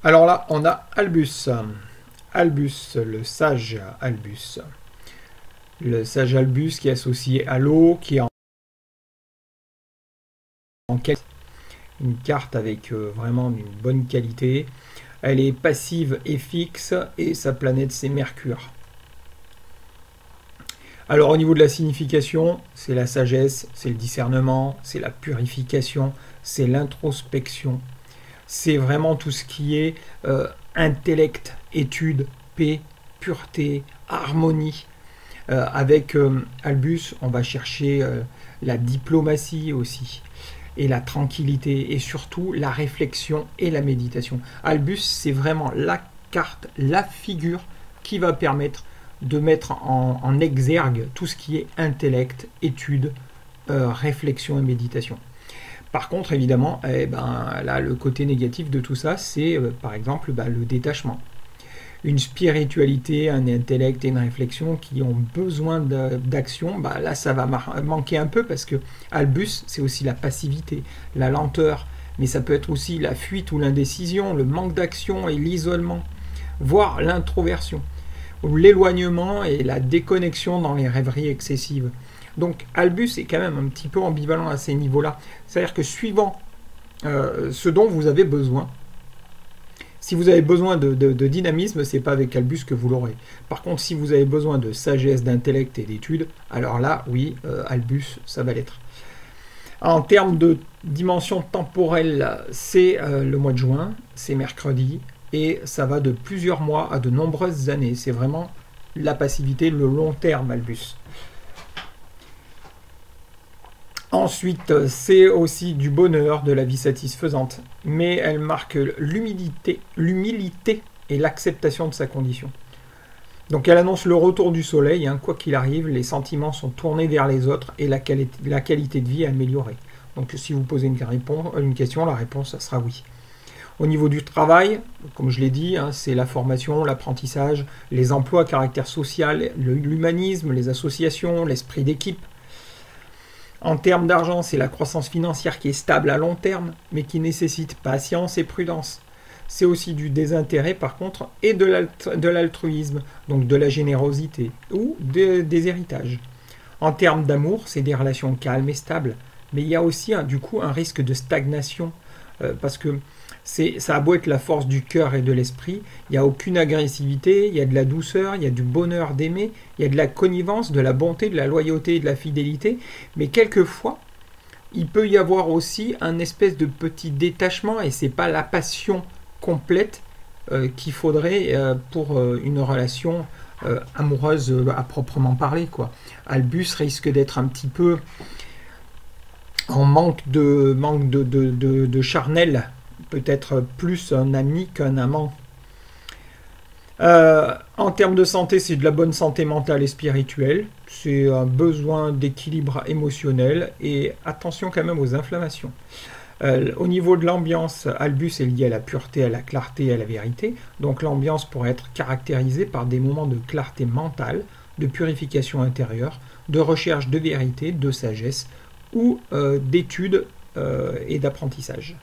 Alors là, on a Albus. Albus, le sage Albus. Le sage Albus qui est associé à l'eau, qui est en une carte avec vraiment une bonne qualité. Elle est passive et fixe et sa planète c'est Mercure. Alors au niveau de la signification, c'est la sagesse, c'est le discernement, c'est la purification, c'est l'introspection. C'est vraiment tout ce qui est intellect, étude, paix, pureté, harmonie. Avec Albus, on va chercher la diplomatie aussi, et la tranquillité, et surtout la réflexion et la méditation. Albus, c'est vraiment la carte, la figure qui va permettre de mettre en exergue tout ce qui est intellect, étude, réflexion et méditation. Par contre, évidemment, là, le côté négatif de tout ça, c'est par exemple le détachement. Une spiritualité, un intellect et une réflexion qui ont besoin d'action, là ça va manquer un peu parce que Albus, c'est aussi la passivité, la lenteur, mais ça peut être aussi la fuite ou l'indécision, le manque d'action et l'isolement, voire l'introversion, ou l'éloignement et la déconnexion dans les rêveries excessives. Donc Albus est quand même un petit peu ambivalent à ces niveaux-là. C'est-à-dire que suivant ce dont vous avez besoin, si vous avez besoin de dynamisme, c'est pas avec Albus que vous l'aurez. Par contre, si vous avez besoin de sagesse, d'intellect et d'études, alors là, oui, Albus, ça va l'être. En termes de dimension temporelle, c'est le mois de juin, c'est mercredi, et ça va de plusieurs mois à de nombreuses années. C'est vraiment la passivité, le long terme, Albus. Ensuite, c'est aussi du bonheur, de la vie satisfaisante, mais elle marque l'humilité et l'acceptation de sa condition. Donc elle annonce le retour du soleil, quoi qu'il arrive, les sentiments sont tournés vers les autres et la qualité de vie est améliorée. Donc si vous posez une question, la réponse ça sera oui. Au niveau du travail, comme je l'ai dit, c'est la formation, l'apprentissage, les emplois à caractère social, l'humanisme, les associations, l'esprit d'équipe. En termes d'argent, c'est la croissance financière qui est stable à long terme, mais qui nécessite patience et prudence. C'est aussi du désintérêt, par contre, et de l'altruisme, donc de la générosité, ou des héritages. En termes d'amour, c'est des relations calmes et stables, mais il y a aussi du coup un risque de stagnation, parce que ça a beau être la force du cœur et de l'esprit, il n'y a aucune agressivité, il y a de la douceur, il y a du bonheur d'aimer, il y a de la connivence, de la bonté, de la loyauté et de la fidélité, mais quelquefois, il peut y avoir aussi un espèce de petit détachement, et c'est pas la passion complète qu'il faudrait pour une relation amoureuse à proprement parler, quoi. Albus risque d'être un petit peu en manque de charnel, peut-être plus un ami qu'un amant. En termes de santé, c'est de la bonne santé mentale et spirituelle. C'est un besoin d'équilibre émotionnel et attention quand même aux inflammations. Au niveau de l'ambiance, Albus est lié à la pureté, à la clarté et à la vérité. Donc l'ambiance pourrait être caractérisée par des moments de clarté mentale, de purification intérieure, de recherche de vérité, de sagesse ou d'études et d'apprentissage.